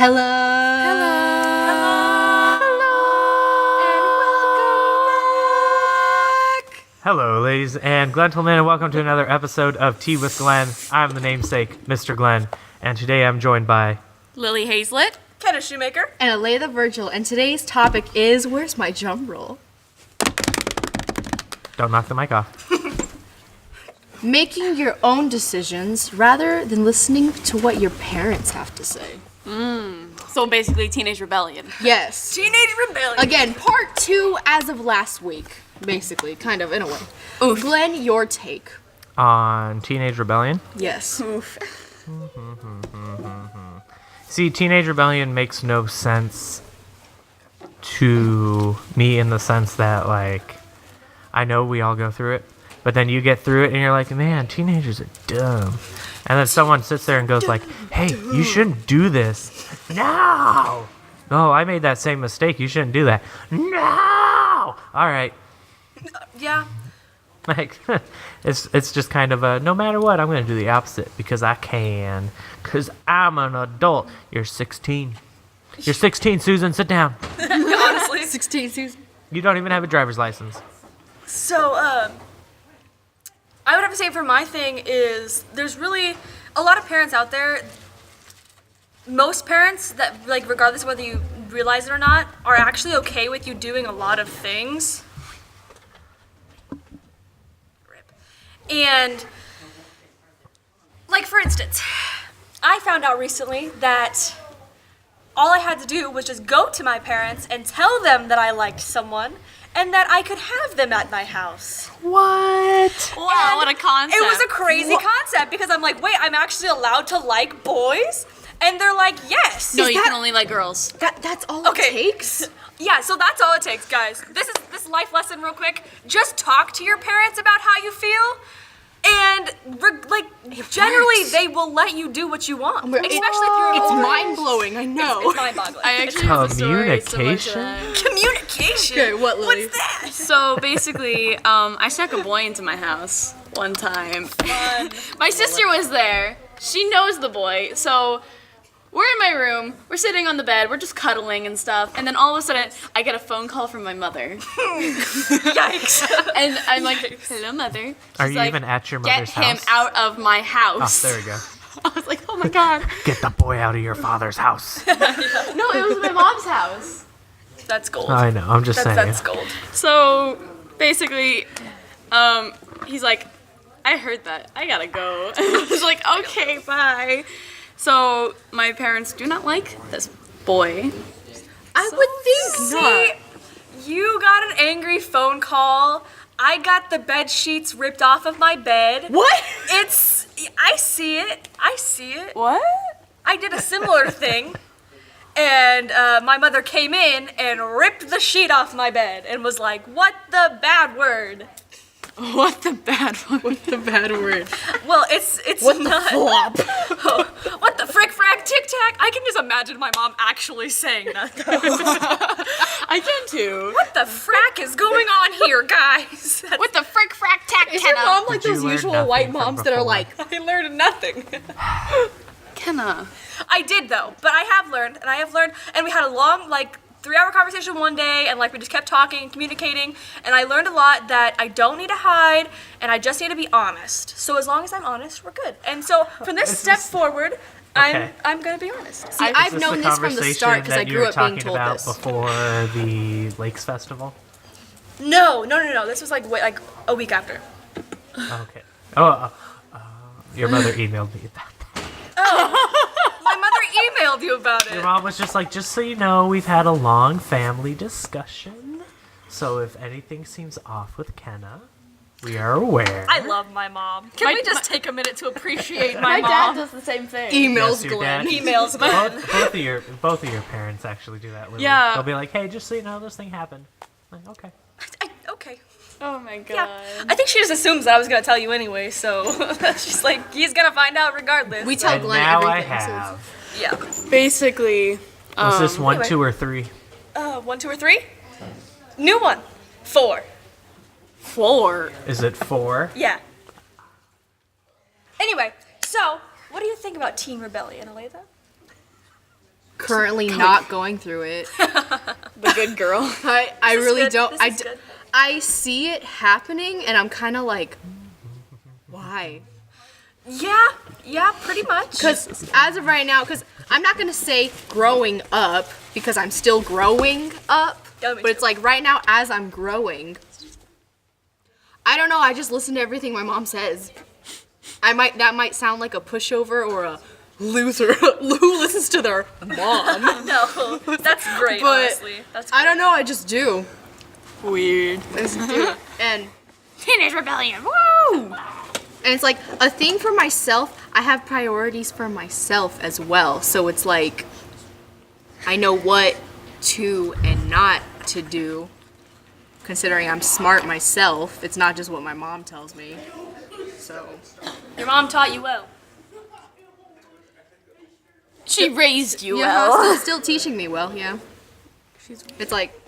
Hello. Hello. And welcome back. Hello, ladies and gentlemen, and welcome to another episode of Tea with Glenn. I'm the namesake, Mr. Glenn, and today I'm joined by Lily Hazlett, Kenneth Shoemaker, And Alayla Virgil. And today's topic is, where's my drum roll? Don't knock the mic off. Making your own decisions rather than listening to what your parents have to say. so basically Teenage Rebellion. Yes. Teenage Rebellion. Again, part 2 as of last week, basically, kind of, in a way. Glenn, your take. On Teenage Rebellion. Yes. See, Teenage Rebellion makes no sense to me in the sense that, like, I know we all go through it, but then you get through it and you're like, man, teenagers are dumb. And then someone sits there and goes like, hey, you shouldn't do this. No! No, I made that same mistake. You shouldn't do that. No! All right. Yeah. Like, it's just kind of a, no matter what, I'm going to do the opposite because I can. Because I'm an adult. You're 16. You're 16, Susan. Sit down. Honestly. 16, Susan. You don't even have a driver's license. So, I would have to say for my thing is there's really a lot of parents out there. Most parents that, like, regardless of whether you realize it or not, are actually okay with you doing a lot of things. Rip. And, like, for instance, I found out recently that all I had to do was just go to my parents and tell them that I liked someone and that I could have them at my house. What? Wow, what a concept. It was a crazy concept because I'm like, wait, I'm actually allowed to like boys? And they're like, yes. No, you can only like girls. That's all Okay. it takes? Yeah, so that's all it takes, guys. This life lesson real quick. Just talk to your parents about how you feel. And, generally, they will let you do what you want. Especially if you're It's older. mind-blowing, I know. It's mind-boggling. I actually have a story similar to Communication? that. Communication? Okay, what, Lily? What's that? So basically, I snuck a boy into my house one time. My sister was there. She knows the boy, so we're in my room, we're sitting on the bed, we're just cuddling and stuff, and then all of a sudden, I get a phone call from my mother. Yikes. And I'm like, hello, mother. Are She's you like, even at your get mother's him house? out of my Oh, house. there we go. I was like, oh my god. Get the boy out of your father's house. No, it was my mom's house. That's gold. I know, I'm just saying. That's gold. So basically, he's like, I heard that. I gotta go. I was like, okay, bye. So my parents do not like this boy. I would think not. See, you got an angry phone call. I got the bed sheets ripped off of my bed. What? I see it. I see it. What? I did a similar thing. And my mother came in and ripped the sheet off my bed and was like, what the bad word? What the bad one? What's the bad word? Well, it's What the not. flop? What the frick frack tic tac? I can just imagine my mom actually saying that. I can too. What the frack is going on here, guys? What the frick frack tack Is your Kenna? mom like Did you those learn usual nothing white from moms that are before? like, I learned nothing. Kenna. I did though, but I have learned, and we had a long, 3-hour conversation one day, and we just kept talking and communicating, and I learned a lot that I don't need to hide, and I just need to be honest. So as long as I'm honest, we're good. And so from this step forward, Okay. I'm gonna be honest. see, Is I've this known the this from the start because I conversation that you grew were up being talking told about this. before the Lakes Festival? No. This was a week after. Okay. Your mother emailed me about that. My mother emailed you about Your it. mom was just like, just so you know, we've had a long family discussion. So if anything seems off with Kenna, we are aware. I love my mom. Can we just take a minute to appreciate my My mom? dad does the same thing. Emails Yes, your Glenn. dad- Emails Glenn. both of your parents actually do that. Lily. Yeah. They'll be like, hey, just so you know, this thing happened. I'm like, okay. Okay. Oh my god. Yeah. I think she just assums that I was gonna tell you anyway, so she's like, he's gonna find out regardless. We tell And Glenn now I everything. so it's- have. Yeah. Basically, Was this one, anyway. 2, or 3? 1, 2, or 3? New one. 4. 4. Is it 4? Yeah. Anyway, so what do you think about Teen Rebellion, Aletha? currently not going through it. The good girl. I really good. don't. This is good. I see it happening, and I'm kind of like, why? Yeah, pretty much. Because as of right now, because I'm not gonna say growing up because I'm still growing up, Yeah, me but it's too. like right now as I'm growing, I don't know. I just listen to everything my mom says. That might sound like a pushover or a loser who listens to their mom. No, that's great, But honestly. That's great. I don't know. I just do. Weird. I just do. And Teenage rebellion. Woo! And it's like a thing for myself. I have priorities for myself as well. So it's like I know what to and not to do. Considering I'm smart myself, it's not just what my mom tells me. So Your mom taught you well. She raised you yeah, well. still teaching me well. Yeah. It's like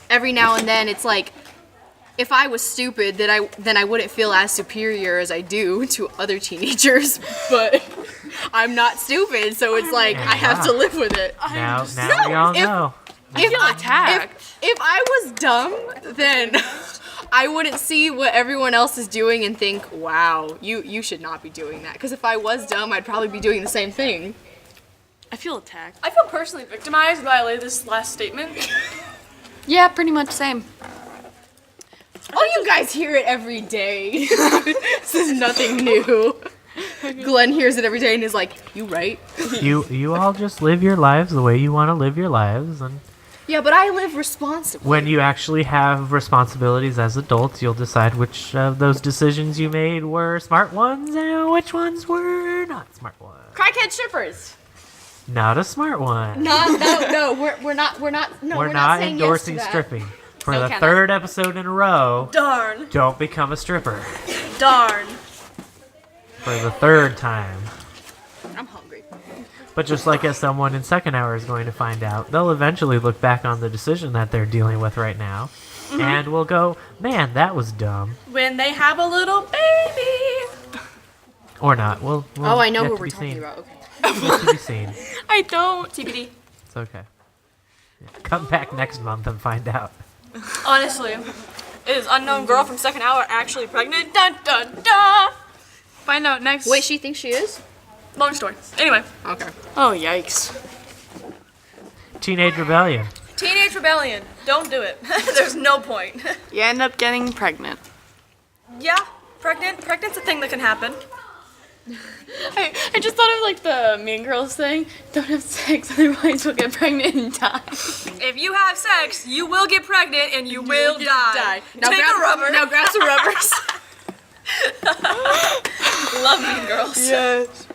every now and then. It's like if I was stupid, then I wouldn't feel as superior as I do to other teenagers. But I'm not stupid, so it's like I have to live with it. Now we all know. I feel attacked. If I was dumb, then I wouldn't see what everyone else is doing and think, wow, you should not be doing that. Because if I was dumb, I'd probably be doing the same thing. I feel attacked. I feel personally victimized by this last statement. Yeah, pretty much same. Oh, you guys hear it every day. This is nothing new. Glenn hears it every day and is like, you right? You all just live your lives the way you want to live your lives, and Yeah, but I live responsibly. when you actually have responsibilities as adults, you'll decide which of those decisions you made were smart ones and which ones were not smart ones. Crackhead strippers. Not a smart one. No, we're not We're not saying endorsing yes to that. stripping. For No, the cannot. third episode in a row, Darn. don't become a stripper. Darn. For the third time. I'm hungry. But just like as someone in second hour is going to find out, they'll eventually look back on the decision that they're dealing with right now, and will go, man, that was dumb. When they have a little baby. Or not. We'll Oh, I know yet what to we're be talking seen. about. Okay. Yet to be seen. I don't. TBD. It's okay. Come back next month and find out. Honestly. Is unknown girl from second hour actually pregnant? Dun dun dun. Find out next. Wait, she thinks she is? Long story. Anyway. Okay. Oh, yikes. Teenage rebellion. Teenage rebellion. Don't do it. There's no point. You end up getting pregnant. Yeah. Pregnant's a thing that can happen. I just thought of like the Mean Girls thing. Don't have sex, otherwise you'll get pregnant and die. If you have sex, you will get pregnant and you will die. Now Take grab a rubber. Now grab some rubbers. Love Mean Girls. Yes.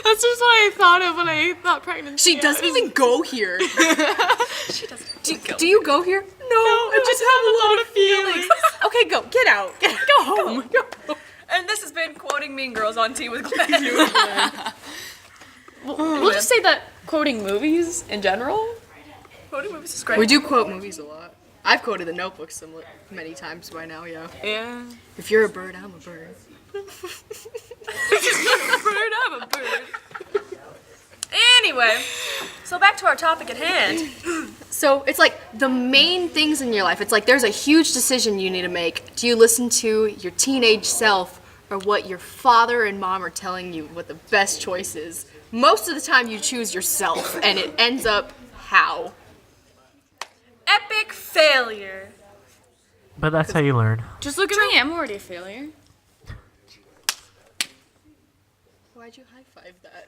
That's just what I thought of when I thought pregnancy. She doesn't even go here. She doesn't. Do you go here? No, I just have a lot of feelings. Okay, go. Get out. Go home. Go. And this has been quoting Mean Girls on Tea with Glenn. We'll just say that quoting movies in general. Quoting movies is great. We do quote movies a lot. I've quoted The Notebook many times by now, yeah. Yeah. If you're a bird, I'm a bird. I'm a bird. Anyway, so back to our topic at hand. So it's like the main things in your life. It's like there's a huge decision you need to make. Do you listen to your teenage self or what your father and mom are telling you what the best choice is? Most of the time you choose yourself, and it ends up how? Epic failure. But that's how you learn. Just look at me. I'm already a failure. Why'd you high-five that?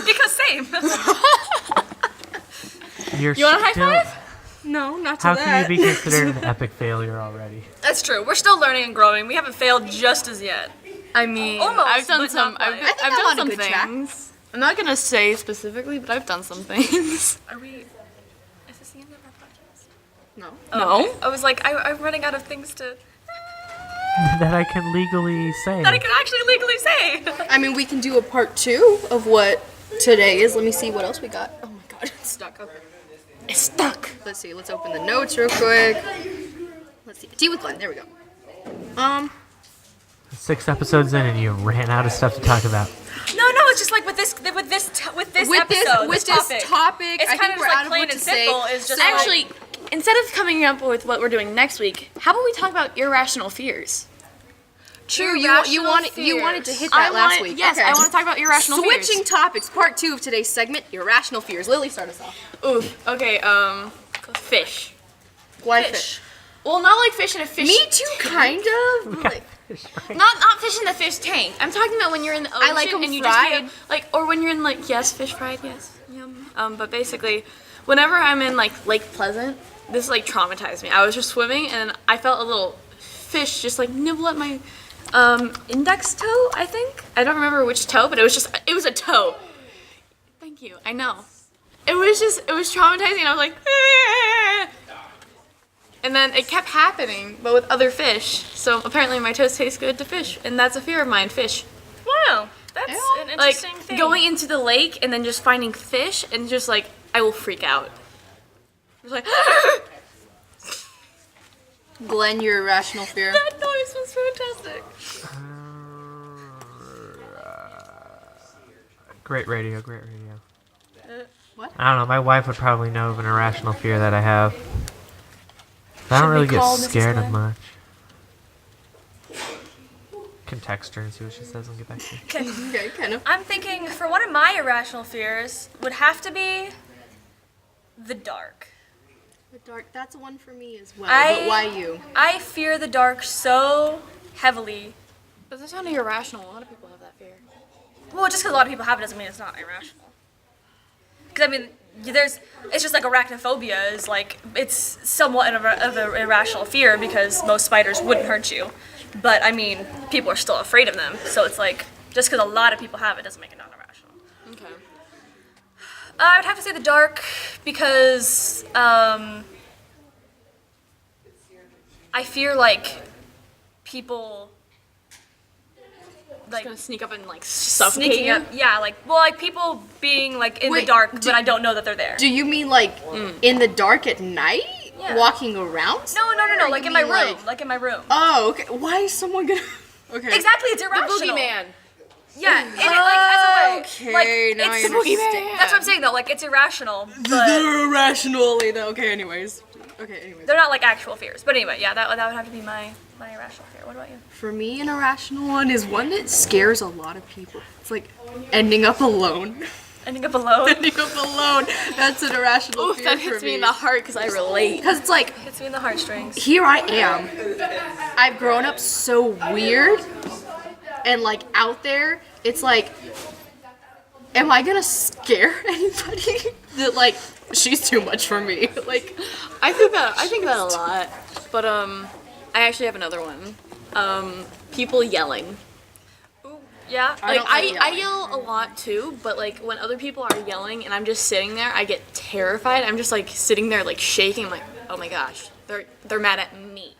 Because same. You're You want a high still- five? No, not to How that. can you be considered an epic failure already? That's true. We're still learning and growing. We haven't failed just as yet. I mean, Almost, I've done but some. not quite. I've, I think I've I'm done on a some good track. things. I'm not gonna say specifically, but I've done some things. Are we? Is this the end of our podcast? No. No. I was like, I'm running out of things to That I can legally say. that I can actually legally say. I mean, we can do a part 2 of what today is. Let me see what else we got. Oh my god, it's stuck. Okay. It's stuck. Let's see. Let's open the notes real quick. Let's see. Tea with Glenn. There we go. 6 episodes in and you ran out of stuff to talk about. No, it's just like with this topic, it's I kind think of we're just out like of plain what and to say. simple. Is just Actually, instead of coming up with what we're doing next week, how about we talk about irrational fears? True, you irrational wanted to hit that last week. Yes, Okay. I want to talk about irrational fears. Switching topics, part 2 of today's segment, irrational fears. Lily, start us off. Oof. Okay. Fish. Why Fish. Well, not like fish in a fish. Me too, kind of. Like, Not fish in the fish tank. I'm talking about when you're in the ocean I like 'em and you fried. just get, like, or when you're in like fish fried, yes, yum. But basically, whenever I'm in like Lake Pleasant, this like traumatized me. I was just swimming and I felt a little fish just like nibble at my index toe. I think I don't remember which toe, but it was a toe. Thank you. I know. It was traumatizing. And I was like. "Ah." And then it kept happening, but with other fish. So apparently my toes taste good to fish, and that's a fear of mine, fish. wow, that's an Like interesting thing. going into the lake and then just finding fish and just like I will freak out. Just like Glenn, your irrational fear. that noise was fantastic. Great radio. What? I don't know. My wife would probably know of an irrational fear that I have. I don't we really get call Mrs. scared of Glenn? much. Can text her and see what she says and get back to you. Okay, kind of. I'm thinking for one of my irrational fears would have to be the dark. The dark, that's one for me as well. I- But why you? I fear the dark so heavily. Does that sound irrational? A lot of people have that fear. Well, just because a lot of people have it doesn't mean it's not irrational. Because I mean, it's just like arachnophobia is like it's somewhat of an irrational fear because most spiders wouldn't hurt you, but I mean, people are still afraid of them. So it's like just because a lot of people have it doesn't make it not irrational. Okay. I would have to say the dark because I fear like people Like like gonna sneak up and like suffocate sneaking you. up. Yeah, like people being like in the Wait, dark, do- but I don't know that they're there. Do you mean like in the dark at night? Yeah. Walking around? No, Or like you in my mean, room, like in my room. Oh, okay. Why is someone gonna... Okay. Exactly, it's The irrational. boogeyman. Yeah, and it, like as a way, Okay, like now I it's understand. that's what I'm saying though. Like it's irrational, but They're irrational, though. Okay, anyways. they're not like actual fears. But anyway, yeah, that would have to be my irrational fear. What about you? For me, an irrational one is one that scares a lot of people. It's like ending up alone. Ending up alone. Ending up alone. That's an irrational Oof, fear that for hits me me. in the heart because I relate. Because it's like, Hits me in the heartstrings. here I am. I've grown up so weird and like out there. It's like, am I gonna scare anybody? That like, she's too much for me. Like, I think that a lot. But I actually have another one. People yelling. Yeah. I Like don't like I yelling. yell a lot too, but like when other people are yelling and I'm just sitting there, I get terrified. I'm just like sitting there like shaking. I'm like, oh my gosh, they're mad at me.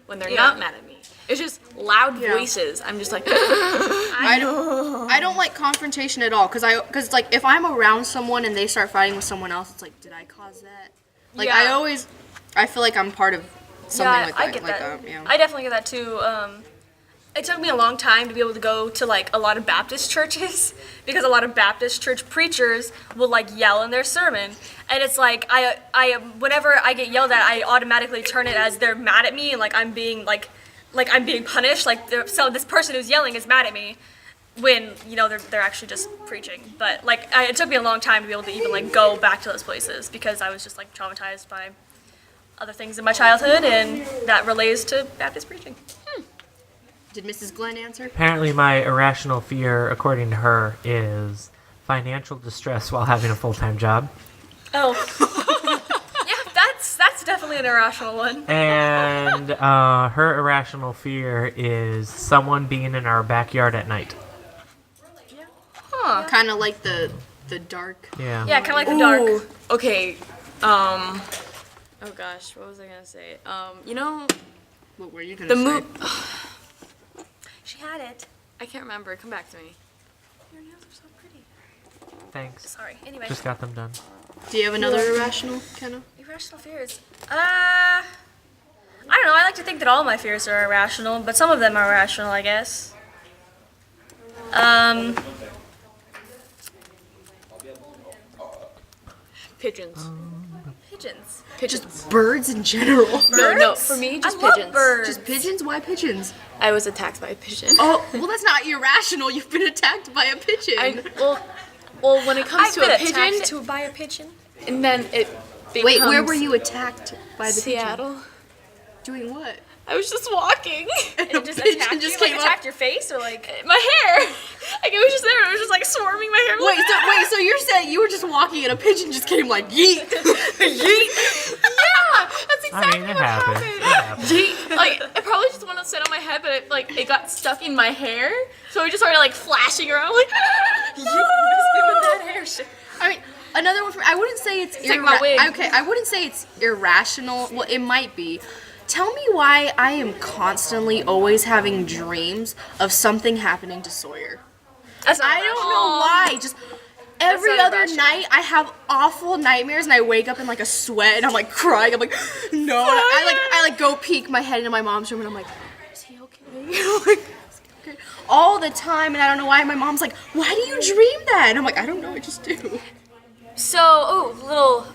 When they're not mad at me. It's just loud Yeah. voices. I'm just like I don't like confrontation at all. Cause like if I'm around someone and they start fighting with someone else, it's like, did I cause that? Like Yeah. I feel like I'm part of something Yeah, like I that. get like that. yeah. I definitely get that too. It took me a long time to be able to go to like a lot of Baptist churches because a lot of Baptist church preachers will like yell in their sermon, and it's like I whenever I get yelled at, I automatically turn it as they're mad at me and like I'm being punished. Like so this person who's yelling is mad at me, when you know they're actually just preaching. But like it took me a long time to be able to even like go back to those places because I was just like traumatized by other things in my childhood, and that relates to Baptist preaching. Did Mrs. Glenn answer? Apparently, my irrational fear, according to her, is financial distress while having a full-time job. Oh. Yeah, that's definitely an irrational one. And her irrational fear is someone being in our backyard at night. Kind of like the dark. Yeah. Yeah, kind of like the dark. Ooh, okay. Oh gosh, what was I gonna say? You know What were you gonna the say? move. She had it. I can't remember. Come back to me. Your nails are so pretty. Thanks. Sorry. Anyway, Just got them done. Do you have another irrational, Kenna? irrational fears. I don't know. I like to think that all my fears are irrational, but some of them are irrational, I guess. Pigeons. Pigeons. Pigeons. Birds in general. No, Birds? for me, just I love pigeons. birds. Just pigeons? Why pigeons? I was attacked by a pigeon. Oh, well, that's not irrational. You've been attacked by a pigeon. Well, when it comes I've to been a attacked pigeon, by a pigeon. and then it becomes Wait, where were you attacked by the Seattle. pigeon? Doing what? I was just walking. And it just pigeon attacked just you? Like came attacked up. your face or like? My hair. Like it was just there. It was just like swarming my hair. So you're saying you were just walking and a pigeon just came like yeet, yeet. Yeah, that's I exactly mean, it what happens. happened. It happens. Yeet. Like it probably just went to sit on my head, but it got stuck in my hair, so it just started like flashing around like. With that hair shit. I mean, another one for I wouldn't say it's like my wig. Okay, I wouldn't say it's irrational. Well, it might be. Tell me why I am constantly always having dreams of something happening to Sawyer. That's not I don't know why. Just every not other irrational. night I have awful nightmares and I wake up in like a sweat and I'm like crying. I'm like, no. And I go peek my head into my mom's room and I'm like, is he okay? I'm like, "Is he okay?" All the time, and I don't know why. My mom's like, why do you dream that? And I'm like, I don't know, I just do. So, little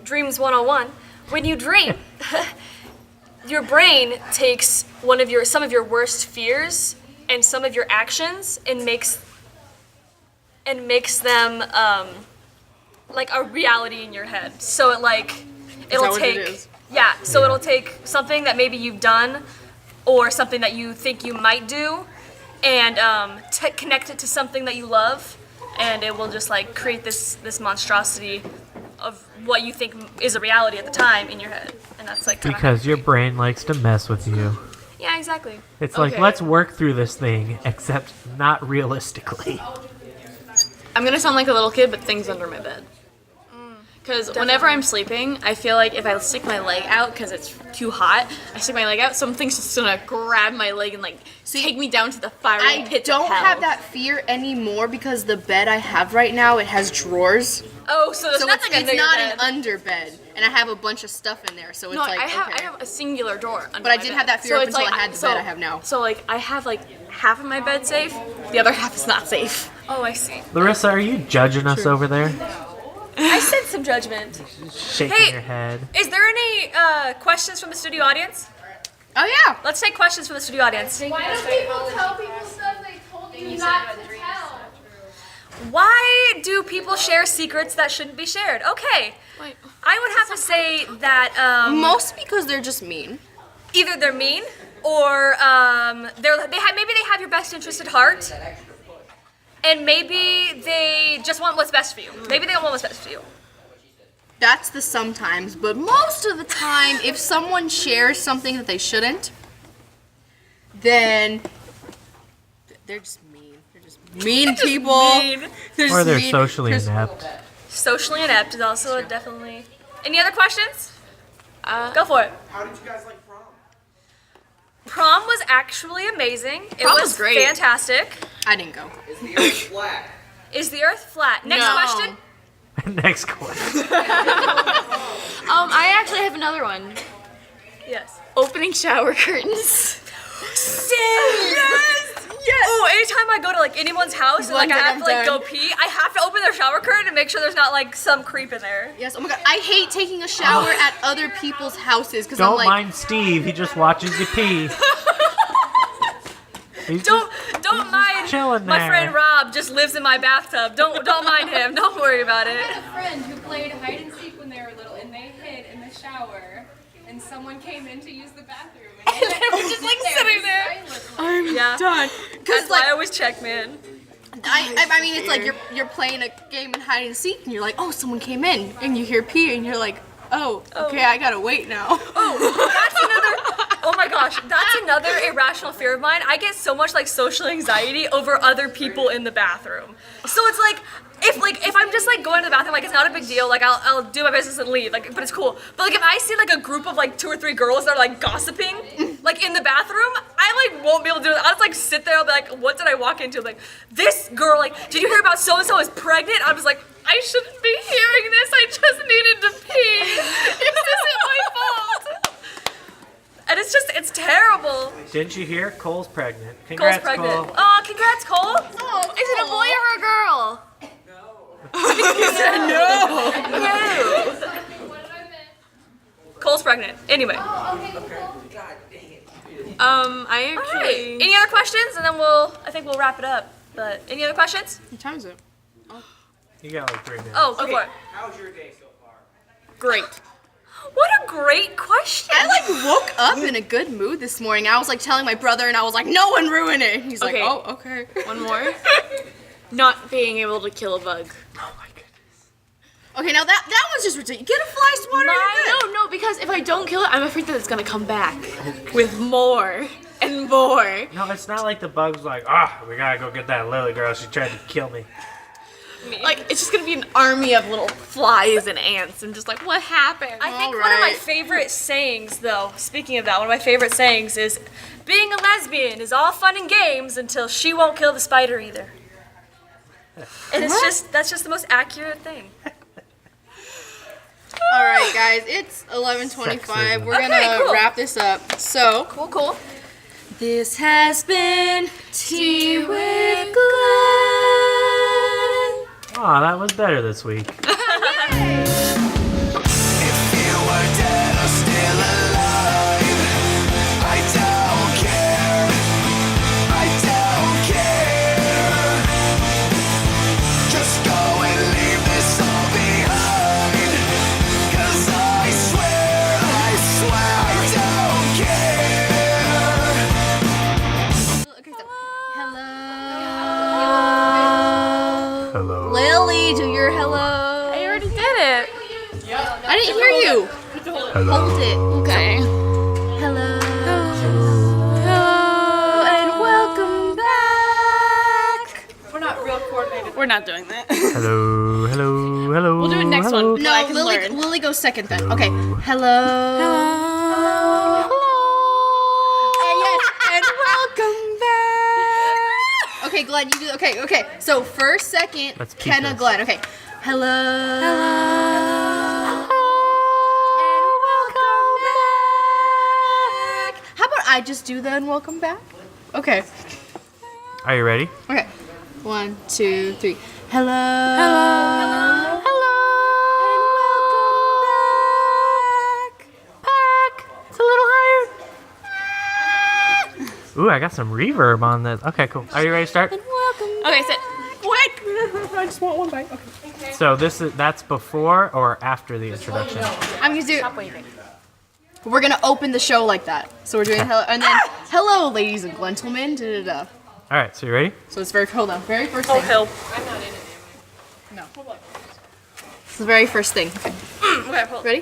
dreams 101. When you dream, your brain takes some of your worst fears and some of your actions and makes them like a reality in your head. So it'll that what take it is? it'll take something that maybe you've done or something that you think you might do and connect it to something that you love, and it will just like create this monstrosity of what you think is a reality at the time in your head, and that's like kinda Because your brain likes to mess with you. yeah, exactly. It's like, Okay. let's work through this thing, except not realistically. I'm gonna sound like a little kid, but things under my bed. Because whenever I'm sleeping, I feel like if I stick my leg out because it's too hot, I stick my leg out, something's just gonna grab my leg and like take me down to the fiery I pits don't of hell. have that fear anymore because the bed I have right now, it has drawers. Oh, so there's So nothing it's under your not bed. an underbed, and I have a bunch of stuff in there, so it's No, like I have okay. I have a singular door under But I my did bed. have that fear So up it's until I had the bed I have now. So like I have like half of my bed safe, the other half is not safe. Oh, I see. Larissa, are you judging us over there? I sense some judgment. Shaking Hey. your head. Is there any questions from the studio audience? Oh yeah. Let's take questions from the studio audience. Why don't people tell people stuff they told you not to tell? Why do people share secrets that shouldn't be shared? Okay, Wait. I would have to say that Most because they're just mean. either they're mean or maybe they have your best interest at heart, and maybe they just want what's best for you. Maybe they don't want what's best for you. That's the sometimes, but most of the time, if someone shares something that they shouldn't, then they're just mean. They're just mean people. mean. They're Or just they're mean. socially There's- inept. Socially inept is also definitely. Any other questions? Go for it. How did you guys like prom? Prom was actually amazing. It Prom was was great. fantastic. I didn't go. Is the earth flat? Is the Earth flat? Next No. question. Next question. I actually have another one. Yes. Opening shower curtains. Yes! Yes! Oh, anytime I go to like anyone's house and like I One's like, have to like I'm go done. pee, I have to open their shower curtain and make sure there's not like some creep in there. Yes. Oh my god. I hate taking a shower at other people's houses because I'm Don't like, mind Steve, he just watches you pee. He's Don't just mind chilling my there. friend Rob just lives in my bathtub. Don't mind him. Don't worry about it. I had a friend who played hide and seek when they were little, and they hid in the shower, and someone came in to use the bathroom, and they were just like sitting there. I'm Yeah. done. That's Because why like I always check, man. I mean, it's like you're playing a game in hide and seek, and you're like, oh, someone came in, and you hear pee, and you're like, oh, okay, I gotta wait now. That's another. Oh my gosh, that's another irrational fear of mine. I get so much like social anxiety over other people in the bathroom. So it's like if I'm just like going to the bathroom, like it's not a big deal. Like I'll do my business and leave. Like, but it's cool. But like if I see like a group of like 2 or 3 girls that are like gossiping, like in the bathroom, I like won't be able to do it. I'll just like sit there. I'll be like, what did I walk into? Like this girl, like, did you hear about so and so is pregnant? I was like, I shouldn't be hearing this. I just needed to pee. This isn't my fault. And it's terrible. Didn't you hear? Cole's pregnant. Cole's Congrats, pregnant. Cole. Oh, congrats, Cole. Is it a boy or a girl? Cole's pregnant. Anyway. I Alright. agree. Any other questions? And then I think we'll wrap it up. But any other questions? What time is it? You got like 3 minutes. Oh, go for it. How's your day so far? Great. What a great question. I like woke up in a good mood this morning. I was like telling my brother, and I was like, "No one ruin it." He's like, Okay. "Oh, okay." One more. Not being able to kill a bug. Oh my goodness. Okay, now that one's just ridiculous. Get a fly swatter. you're good. No, because if I don't kill it, I'm afraid that it's gonna come back with more and more. No, it's not like the bug's like, we gotta go get that Lily girl. She tried to kill me. Like, it's just gonna be an army of little flies and ants, and just like, what happened? I think one of my Alright. favorite sayings, though, speaking of that, one of my favorite sayings is, being a lesbian is all fun and games until she won't kill the spider either. And that's just the most accurate thing. All right, guys, it's 11:25. We're Okay, gonna cool. wrap this up. So, Cool. this has been Tea with Glenn. Aw, that was better this week. If you were dead or still alive, I don't care. I don't care. Just go and leave this all behind. 'Cause I swear, I don't care. Okay, so hello. Hello. Lily, do your hello. I already did it. I didn't hear you. Hello. Hold it. Okay. Hello. Hello. And welcome back. We're not doing that. Hello. Hello. We'll do it next hello. one. I No, can Lily. learn. Lily goes second then. Okay. Hello. Hello. And yes, and welcome back. Okay, Glenn, you do. Okay. So first, second, Let's keep Kenna, this. Glenn. Okay. Hello. And welcome back. How about I just do the and welcome back? Okay. Are you ready? Okay. 1, 2, 3. Hello. Hello. Hello. And welcome back. It's a little higher. Ooh, I got some reverb on this. Okay, cool. Are you ready to start? And welcome. Okay, sit. What? I just want one bite. Okay. So that's before or after the introduction? I'm gonna do. We're gonna open the show like that. So we're doing hello, and then hello, ladies and gentlemen. Da, da, da. All right, so you ready? So it's very hold on. Very first Oh, thing. Hill. No. It's the very first thing. Okay. Okay, hold. Ready?